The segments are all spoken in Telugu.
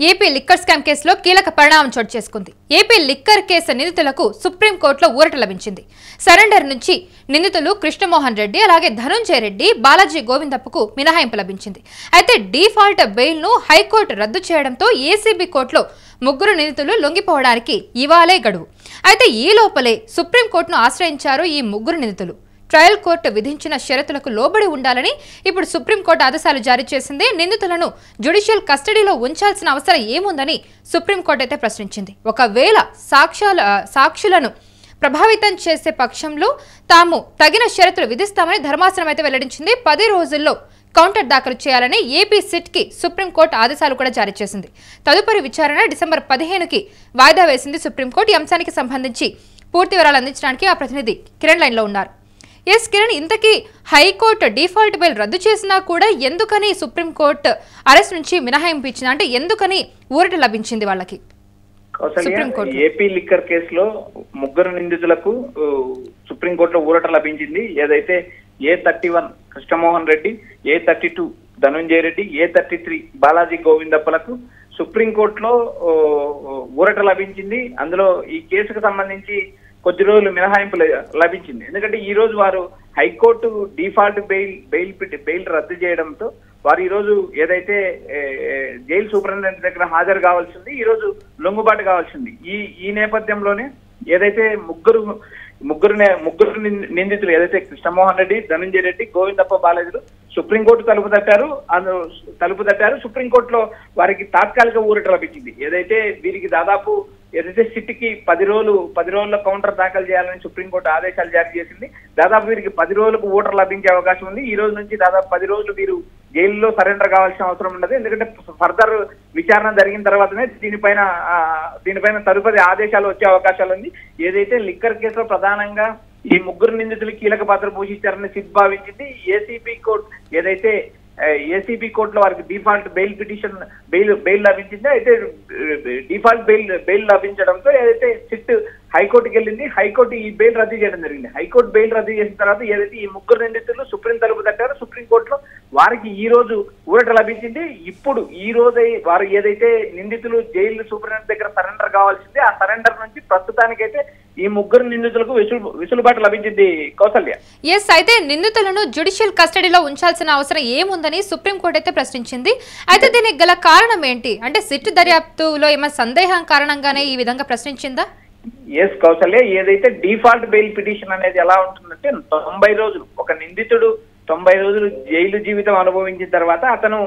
ఏపీ లిక్కర్ స్కామ్ కేసులో కీలక పరిణామం చోటు చేసుకుంది. ఏపీ లిక్కర్ కేసు నిందితులకు సుప్రీంకోర్టులో ఊరట లభించింది. సరెండర్ నుంచి నిందితులు కృష్ణమోహన్ రెడ్డి, అలాగే ధనుంజయ రెడ్డి, బాలాజీ గోవిందప్పకు మినహాయింపు లభించింది. అయితే డిఫాల్ట్ బెయిల్ ను హైకోర్టు రద్దు చేయడంతో ఏసీబీ కోర్టులో ముగ్గురు నిందితులు లొంగిపోవడానికి ఇవాళే గడువు. అయితే ఈ లోపలే సుప్రీంకోర్టును ఆశ్రయించారు ఈ ముగ్గురు నిందితులు. ట్రయల్ కోర్టు విధించిన షరతులకు లోబడి ఉండాలని ఇప్పుడు సుప్రీంకోర్టు ఆదేశాలు జారీ చేసింది. నిందితులను జ్యుడిషియల్ కస్టడీలో ఉంచాల్సిన అవసరం ఏముందని సుప్రీంకోర్టు అయితే ప్రశ్నించింది. ఒకవేళ సాక్షులను ప్రభావితం చేసే పక్షంలో తాము తగిన షరతులు విధిస్తామని ధర్మాసనం అయితే వెల్లడించింది. 10 రోజుల్లో కౌంటర్ దాఖలు చేయాలని ఏపీ సిట్కి సుప్రీంకోర్టు ఆదేశాలు కూడా జారీ చేసింది. తదుపరి విచారణ డిసెంబర్ 15కి వాయిదా వేసింది సుప్రీంకోర్టు. ఈ అంశానికి సంబంధించి పూర్తి వివరాలు అందించడానికి ఆ ప్రతినిధి కిరణ్ లైన్లో ఉన్నారు. ఎస్ కిరణ్, ఇంతకీ హైకోర్టు డిఫాల్ట్ బెయిల్ రద్దు చేసినా కూడా ఎందుకని సుప్రీంకోర్టు అరెస్ట్ నుంచి మినహాయింపు ఇచ్చింది? అంటే ఎందుకని ఊరట లభించింది వాళ్ళకి? ఏపీ లిక్కర్ కేసులో ముగ్గురు నిందితులకు సుప్రీంకోర్టులో ఊరట లభించింది. ఏదైతే A31 Krishnamohan Reddy, A32 Dhanunjaya Reddy, A33 Balaji గోవిందప్పలకు సుప్రీంకోర్టులో ఊరట లభించింది. అందులో ఈ కేసుకు సంబంధించి కొద్ది రోజులు మినహాయింపు లభించింది. ఎందుకంటే ఈ రోజు వారు హైకోర్టు డిఫాల్ట్ బెయిల్ రద్దు చేయడంతో వారు ఈ రోజు ఏదైతే జైలు సూపరింటెండెంట్ దగ్గర హాజరు కావాల్సింది, ఈ రోజు లొంగుబాటు కావాల్సింది. ఈ నేపథ్యంలోనే ఏదైతే ముగ్గురు నిందితులు ఏదైతే కృష్ణమోహన్ రెడ్డి, ధనుంజయ రెడ్డి, గోవిందప్ప బాలాజీలు సుప్రీంకోర్టు తలుపు తట్టారు. సుప్రీంకోర్టులో వారికి తాత్కాలిక ఊరట లభించింది. ఏదైతే వీరికి దాదాపు ఏదైతే సిట్కి 10 రోజుల కౌంటర్ దాఖలు చేయాలని సుప్రీంకోర్టు ఆదేశాలు జారీ చేసింది. దాదాపు వీరికి 10 రోజులకు ఊరట లభించే అవకాశం ఉంది. ఈ రోజు నుంచి దాదాపు 10 రోజులు వీరు జైల్లో సరెండర్ కావాల్సిన అవసరం ఉండదు. ఎందుకంటే ఫర్దర్ విచారణ జరిగిన తర్వాతనే దీనిపైన తదుపరి ఆదేశాలు వచ్చే అవకాశాలు ఉంది. ఏదైతే లిక్కర్ కేసులో ప్రధానంగా ఈ ముగ్గురు నిందితులు కీలక పాత్ర పోషించారని సిట్ భావించింది. ఏసీబీ కోర్టులో వారికి డిఫాల్ట్ బెయిల్ లభించింది. అయితే డిఫాల్ట్ బెయిల్ లభించడంతో ఏదైతే సిట్ హైకోర్టుకి వెళ్ళింది. హైకోర్టు ఈ బెయిల్ రద్దు చేయడం జరిగింది. హైకోర్టు బెయిల్ రద్దు చేసిన తర్వాత ఏదైతే ఈ ముగ్గురు నిందితులు సుప్రీం తలుపు తట్టారో సుప్రీంకోర్టులో వారికి ఈ రోజు ఊరట లభించింది. ఇప్పుడు ఈ రోజు వారు ఏదైతే నిందితులు జైలు సూపరింటెండెంట్ దగ్గర సరెండర్ కావాల్సింది, ఆ సరెండర్ నుంచి ప్రస్తుతానికైతే ఈ ముగ్గురు నిందితులకు వెసులుబాటు లభించింది. కౌసల్య, ఎస్, అయితే నిందితులను జ్యుడిషియల్ కస్టడీలో ఉంచాల్సిన అవసరం ఏముందని సుప్రీంకోర్టు అయితే ప్రశ్నించింది. అయితే దీనికి గల కారణం ఏంటి? అంటే సిట్ దర్యాప్తులో ఏమైనా సందేహం కారణంగానే ఈ విధంగా ప్రశ్నించిందా? ఎస్ కౌసల్య, ఏదైతే డిఫాల్ట్ బెయిల్ పిటిషన్ అనేది ఎలా ఉంటుందంటే 90 రోజులు ఒక నిందితుడు 90 రోజులు జైలు జీవితం అనుభవించిన తర్వాత అతను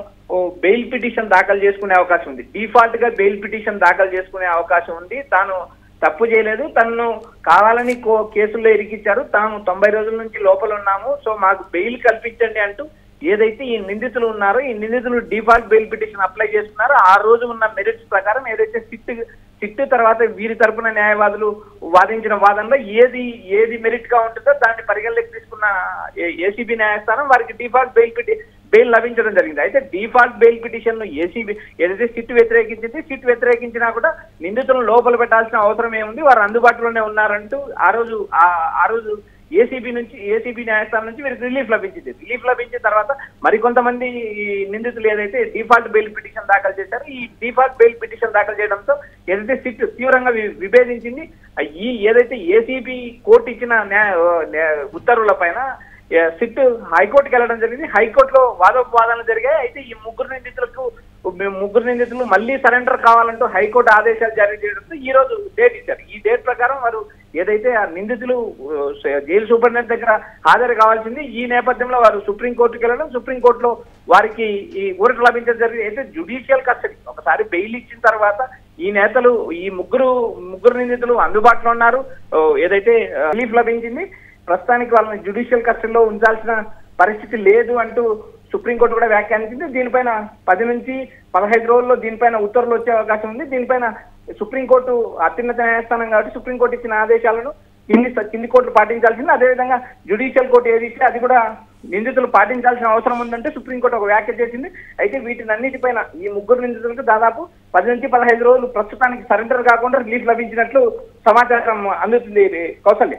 బెయిల్ పిటిషన్ దాఖలు చేసుకునే అవకాశం ఉంది. డిఫాల్ట్ గా బెయిల్ పిటిషన్ దాఖలు చేసుకునే అవకాశం ఉంది. తాను తప్పు చేయలేదు, తనను కావాలని కేసుల్లో ఇరికించారు, తాము 90 రోజుల నుంచి లోపల ఉన్నాము, సో మాకు బెయిల్ కల్పించండి అంటూ ఏదైతే ఈ నిందితులు ఉన్నారో ఈ నిందితులు డిఫాల్ట్ బెయిల్ పిటిషన్ అప్లై చేస్తున్నారో ఆ రోజు ఉన్న మెరిట్స్ ప్రకారం ఏదైతే సిట్ తర్వాత వీరి తరపున న్యాయవాదులు వాదించిన వాదనలో ఏది మెరిట్ గా ఉంటుందో దాన్ని పరిగణలోకి తీసుకున్న ఏసీబీ న్యాయస్థానం వారికి డిఫాల్ట్ బెయిల్ లభించడం జరిగింది. అయితే డిఫాల్ట్ బెయిల్ పిటిషన్ ను ఏసీబీ ఏదైతే సిట్ వ్యతిరేకించినా కూడా నిందితులను లోపల పెట్టాల్సిన అవసరం ఏముంది, వారు అందుబాటులోనే ఉన్నారంటూ ఆ రోజు ఏసీబీ న్యాయస్థానం నుంచి వీరికి రిలీఫ్ లభించిన తర్వాత మరికొంతమంది నిందితులు ఏదైతే డిఫాల్ట్ బెయిల్ పిటిషన్ దాఖలు చేశారో ఈ డిఫాల్ట్ బెయిల్ పిటిషన్ దాఖలు చేయడంతో ఏదైతే సిట్ తీవ్రంగా విభేదించింది. ఏదైతే ఏసీబీ కోర్టు ఇచ్చిన ఉత్తర్వుల పైన సిట్ హైకోర్టుకి వెళ్ళడం జరిగింది. హైకోర్టులో వాదోపవాదాలు జరిగాయి. అయితే ఈ ముగ్గురు నిందితులు మళ్ళీ సరెండర్ కావాలంటూ హైకోర్టు ఆదేశాలు జారీ చేయడంతో ఈ రోజు డేట్ ఇచ్చారు. ఈ డేట్ ప్రకారం వారు ఏదైతే ఆ నిందితులు జైలు సూపరింటెండెంట్ దగ్గర హాజరు కావాల్సింది. ఈ నేపథ్యంలో వారు సుప్రీంకోర్టుకి వెళ్ళడం, సుప్రీంకోర్టులో వారికి ఈ ఊరట లభించడం జరిగింది. అయితే జ్యుడిషియల్ కస్టడీ ఒకసారి బెయిల్ ఇచ్చిన తర్వాత ఈ ముగ్గురు నిందితులు అందుబాటులో ఉన్నారు. ఏదైతే రిలీఫ్ లభించింది, ప్రస్తుతానికి వాళ్ళని జ్యుడిషియల్ కస్టడీలో ఉంచాల్సిన పరిస్థితి లేదు అంటూ సుప్రీంకోర్టు కూడా వ్యాఖ్యానించింది. దీనిపైన 10 నుంచి 15 రోజుల్లో దీనిపైన ఉత్తర్వులు వచ్చే అవకాశం ఉంది. దీనిపైన సుప్రీంకోర్టు అత్యున్నత న్యాయస్థానం కాబట్టి సుప్రీంకోర్టు ఇచ్చిన ఆదేశాలను కింది కోర్టులు పాటించాల్సింది. అదేవిధంగా జ్యుడిషియల్ కోర్టు ఏది ఇస్తే అది కూడా నిందితులు పాటించాల్సిన అవసరం ఉందంటే సుప్రీంకోర్టు ఒక వ్యాఖ్య చేసింది. అయితే వీటినన్నిటిపైన ఈ ముగ్గురు నిందితులకు దాదాపు 10 నుంచి 15 రోజులు ప్రస్తుతానికి సరెండర్ కాకుండా రిలీఫ్ లభించినట్లు సమాచారం అందుతుంది. Kausalya.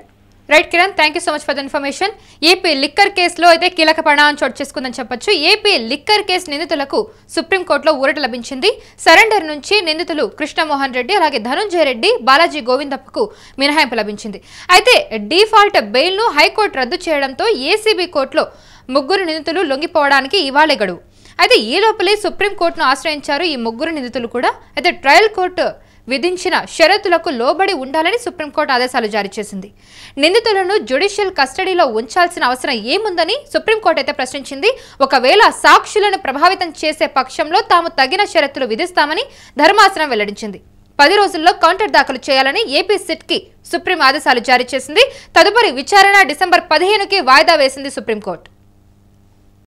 Right Kiran, thank you so much for the information. AP liquor కేసులో అయితే కీలక పరిణామం చోటు చేసుకుందని చెప్పొచ్చు. ఏపీ లిక్కర్ కేసు నిందితులకు సుప్రీంకోర్టులో ఊరట లభించింది. సరెండర్ నుంచి నిందితులు కృష్ణమోహన్ రెడ్డి అలాగే ధనుంజయ రెడ్డి, బాలాజీ గోవిందప్పకు మినహాయింపు లభించింది. అయితే డిఫాల్ట్ బెయిల్ను హైకోర్టు రద్దు చేయడంతో ఏసీబీ కోర్టులో ముగ్గురు నిందితులు లొంగిపోవడానికి ఇవాళే గడువు. అయితే ఈ లోపలే సుప్రీంకోర్టును ఆశ్రయించారు ఈ ముగ్గురు నిందితులు కూడా. అయితే ట్రయల్ కోర్టు విధించిన షరతులకు లోబడి ఉండాలని సుప్రీంకోర్టు ఆదేశాలు జారీ చేసింది. నిందితులను జ్యుడిషియల్ కస్టడీలో ఉంచాల్సిన అవసరం ఏముందని సుప్రీంకోర్టు అయితే ప్రశ్నించింది. ఒకవేళ సాక్షులను ప్రభావితం చేసే పక్షంలో తాము తగిన షరతులు విధిస్తామని ధర్మాసనం వెల్లడించింది. 10 రోజుల్లో కౌంటర్ దాఖలు చేయాలని ఏపీ సిట్కి సుప్రీం ఆదేశాలు జారీ చేసింది. తదుపరి విచారణ డిసెంబర్ 15కి వాయిదా వేసింది సుప్రీంకోర్టు.